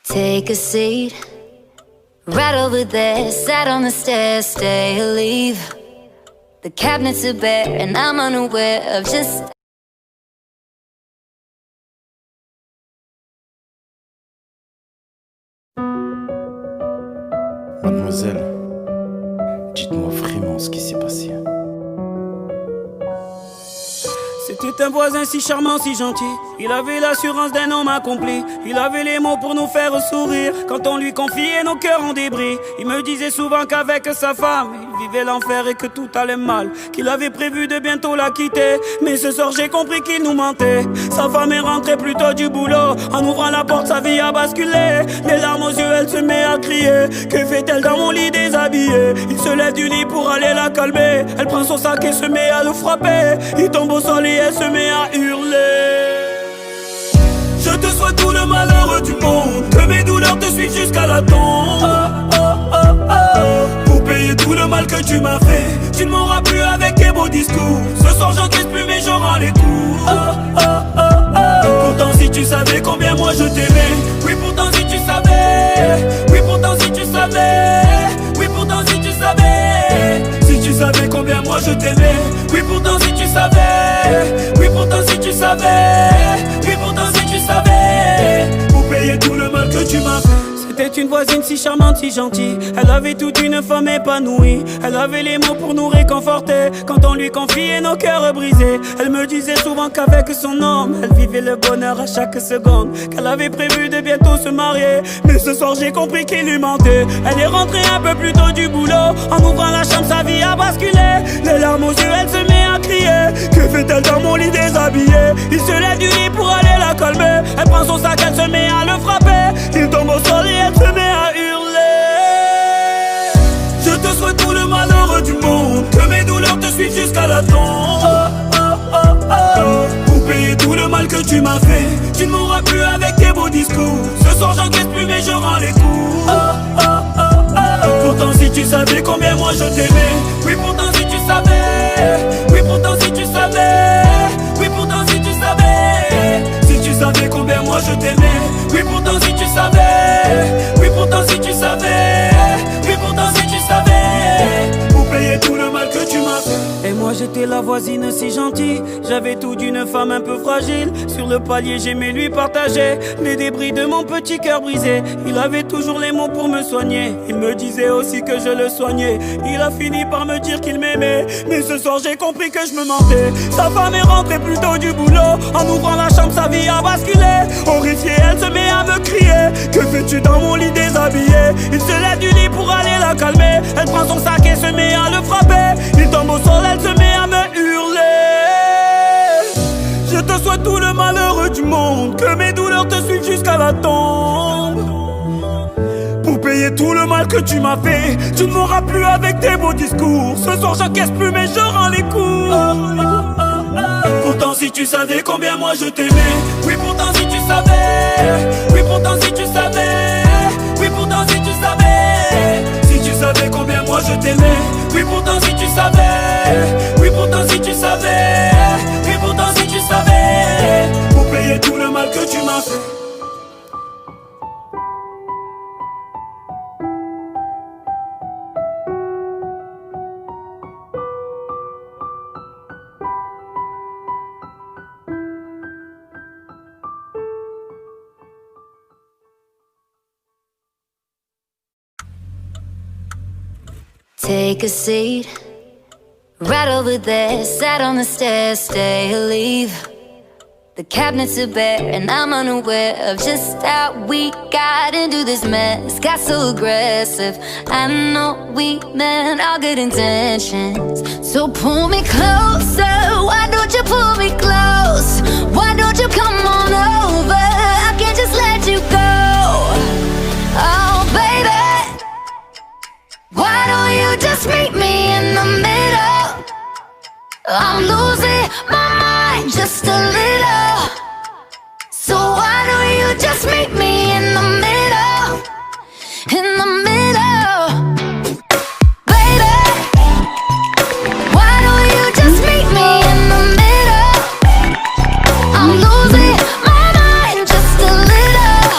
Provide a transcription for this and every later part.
Take a seat, right over there, sat on the stairs, stay or leave. The cabinets are bare and I'm unaware of just... Mademoiselle, dites-moi vraiment ce qui s'est passé. C'était un voisin si charmant, si gentil. Il avait l'assurance d'un homme accompli. Il avait les mots pour nous faire sourire. Quand on lui confiait nos cœurs en débris, il me disait souvent qu'avec sa femme il vivait l'enfer et que tout allait mal, qu'il avait prévu de bientôt la quitter. Mais ce soir j'ai compris qu'il nous mentait. Sa femme est rentrée plus tôt du boulot. En ouvrant la porte sa vie a basculé. Les larmes aux yeux elle se met à crier. Que fait-elle dans mon lit déshabillé? Il se lève du lit pour aller la calmer. Elle prend son sac et se met à le frapper. Il tombe au sol et elle se met à hurler. Je te souhaite tout le malheur du monde, que mes douleurs te suivent jusqu'à la tombe. Pour payer tout le mal que tu m'as fait, tu ne m'auras plus avec tes beaux discours. Ce soir j'encaisse plus mais j'en rends les coups. Pourtant si tu savais combien moi je t'aimais. Oui pourtant si tu savais. Oui pourtant si tu savais. Oui pourtant si tu savais. Si tu savais combien moi je t'aimais. Oui pourtant si tu savais. Oui pourtant si tu savais. Oui pourtant si tu savais. Pour payer tout le mal que tu m'as fait. C'était une voisine si charmante, si gentille. Elle avait toute une femme épanouie. Elle avait les mots pour nous réconforter quand on lui confiait nos cœurs brisés. Elle me disait souvent qu'avec son homme elle vivait le bonheur à chaque seconde, qu'elle avait prévu de bientôt se marier. Mais ce soir j'ai compris qu'il lui mentait. Elle est rentrée un peu plus tôt du boulot. En ouvrant la chambre sa vie a basculé. Les larmes aux yeux elle se met à crier. Que fait-elle dans mon lit déshabillé? Il se lève du lit pour aller la calmer. Elle prend son sac, elle se met à le frapper. Il tombe au sol et elle se met à hurler. Je te souhaite tout le malheur du monde, que mes douleurs te suivent jusqu'à la tombe. Pour payer tout le mal que tu m'as fait, tu ne m'auras plus avec tes beaux discours. Ce soir j'encaisse plus mais je rends les coups. Pourtant si tu savais combien moi je t'aimais. Oui pourtant si tu savais. Oui pourtant si tu savais. Oui pourtant si tu savais. Si tu savais combien moi je t'aimais. Oui pourtant si tu savais. Oui pourtant si tu savais. Oui pourtant si tu savais. Pour payer tout le mal que tu m'as fait. Et moi j'étais la voisine si gentille. J'avais tout d'une femme un peu fragile. Sur le palier j'aimais lui partager les débris de mon petit cœur brisé. Il avait toujours les mots pour me soigner. Il me disait aussi que je le soignais. Il a fini par me dire qu'il m'aimait. Mais ce soir j'ai compris que je me mentais. Sa femme est rentrée plus tôt du boulot. En ouvrant la chambre sa vie a basculé. Horrifiée elle se met à me crier. Que fais-tu dans mon lit déshabillé? Il se lève du lit pour aller la calmer. Elle prend son sac et se met à le frapper. Il tombe au sol, elle se met à me hurler. Je te souhaite tout le malheur du monde, que mes douleurs te suivent jusqu'à la tombe. Pour payer tout le mal que tu m'as fait, tu ne m'auras plus avec tes beaux discours. Ce soir j'encaisse plus mais je rends les coups. Pourtant si tu savais combien moi je t'aimais. Oui pourtant si tu savais. Oui pourtant si tu savais. Oui pourtant si tu savais. Si tu savais combien moi je t'aimais. Oui pourtant si tu savais. Oui pourtant si tu savais. Oui pourtant si tu savais. Pour payer tout le mal que tu m'as fait. Take a seat, right over there, sat on the stairs, stay or leave. The cabinets are bare and I'm unaware of just how we got into this mess. Got so aggressive, I know we meant all good intentions. So pull me closer, why don't you pull me close? Why don't you come on over, I can't just let you go. Oh baby, why don't you just meet me in the middle? I'm losing my mind just a little. So why don't you just meet me in the middle? In the middle. Baby, why don't you just meet me in the middle? I'm losing my mind just a little.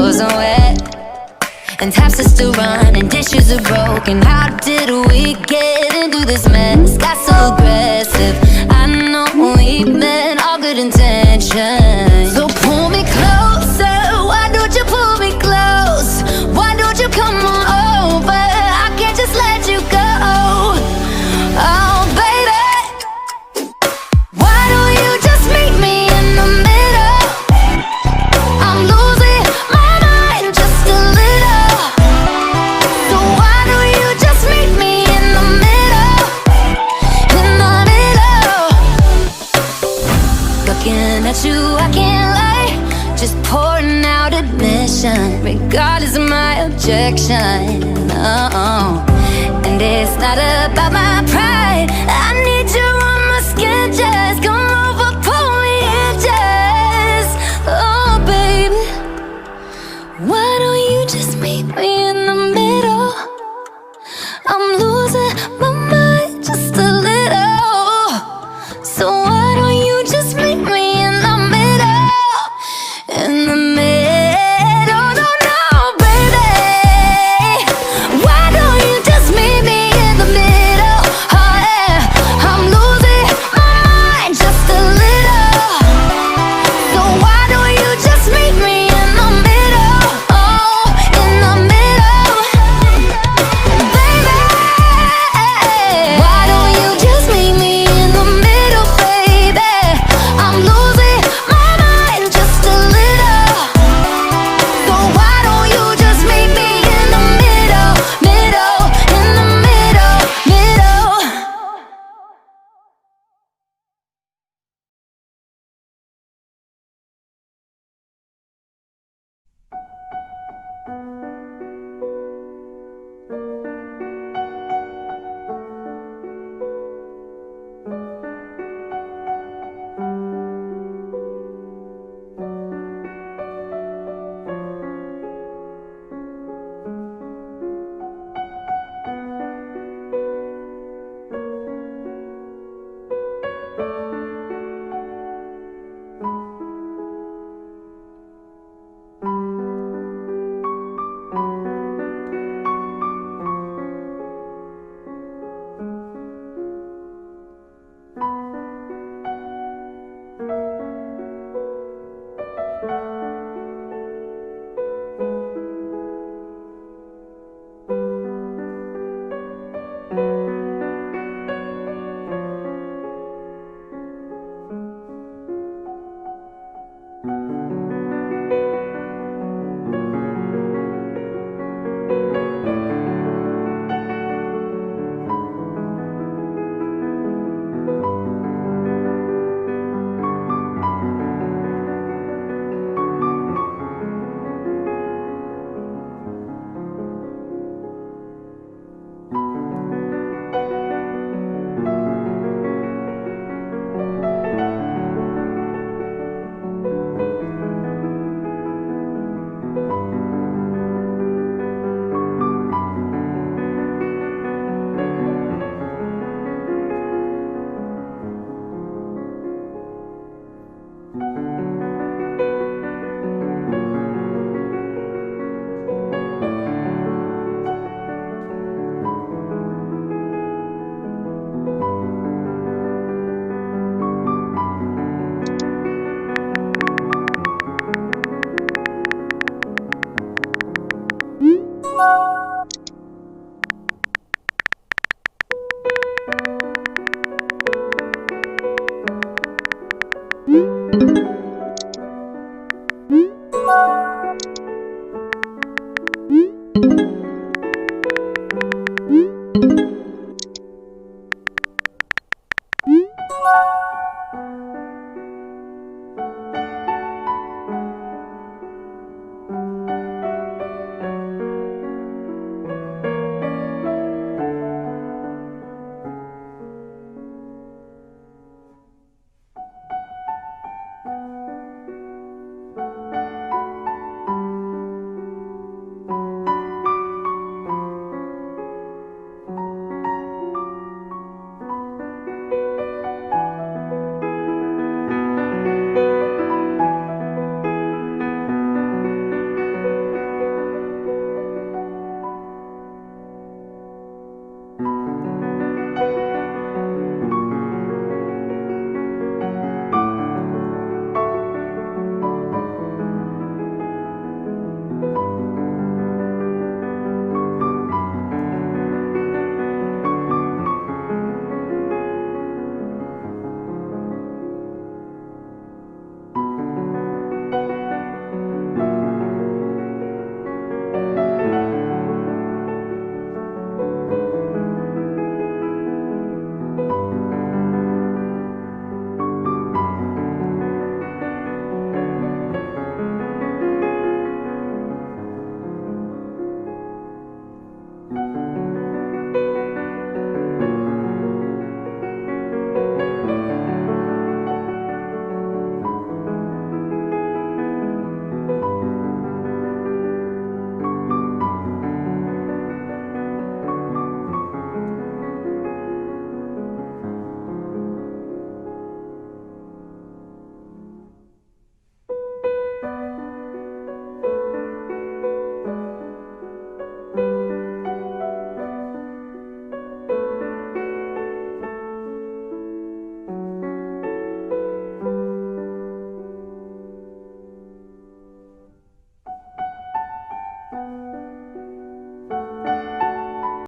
wasn't wet, and taps are still running, dishes are broken. How did we get into this mess? Got so aggressive. I know we meant all good intentions. So pull me closer. Why don't you pull me close? Why don't you come on over? I can't just let you go. Oh, baby, why don't you just meet me in the middle? I'm losing my mind just a little. So why don't you just meet me in the middle? In the middle. Looking at you, I can't lie. Just pouring out admission, regardless of my objection. Oh, and it's not about my pride. I need you on my skin, just come over, pull me in, just. Oh, baby, why don't you just meet me in the middle? I'm losing my mind just a little. So why don't you just meet me in the middle? In the middle, no, no, baby. Why don't you just meet me in the middle? Oh, yeah. I'm losing my mind just a little. So why don't you just meet me in the middle? Oh, in the middle, baby. Why don't you just meet me in the middle, baby? I'm losing my mind just a little. So why don't you just meet me in the middle, middle, in the middle, middle.